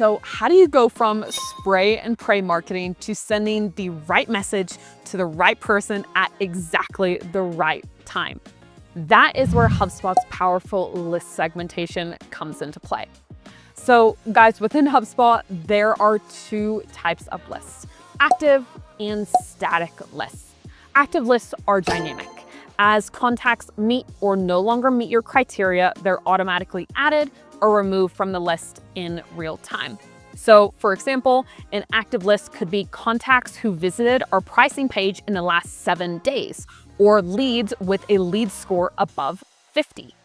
So how do you go from spray and pray marketing to sending the right message to the right person at exactly the right time? That is where HubSpot's powerful list segmentation comes into play. So guys, within HubSpot, there are two types of lists: active and static lists. Active lists are dynamic. As contacts meet or no longer meet your criteria, they're automatically added or removed from the list in real time. So for example, an active list could be contacts who visited our pricing page in the last 7 days, or leads with a lead score above 50.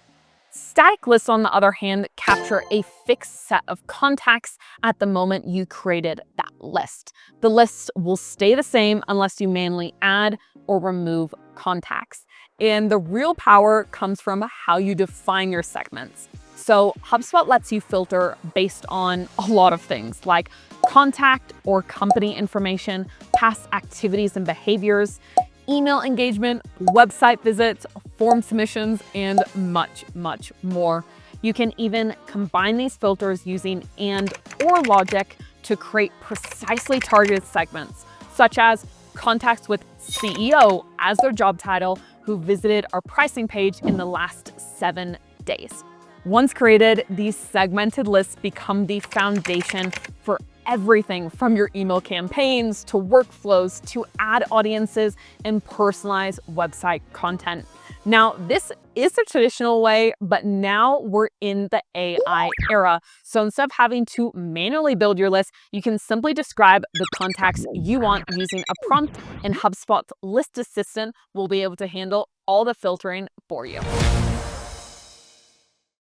Static lists, on the other hand, capture a fixed set of contacts at the moment you created that list. The list will stay the same unless you manually add or remove contacts. And the real power comes from how you define your segments. So HubSpot lets you filter based on a lot of things like contact or company information, past activities and behaviors, email engagement, website visits, form submissions, and much, much more. You can even combine these filters using and/or logic to create precisely targeted segments, such as contacts with CEO as their job title who visited our pricing page in the last 7 days. Once created, these segmented lists become the foundation for everything from your email campaigns to workflows to ad audiences and personalized website content. Now, this is the traditional way, but now we're in the AI era. So instead of having to manually build your list, you can simply describe the contacts you want using a prompt, and HubSpot's list assistant will be able to handle all the filtering for you.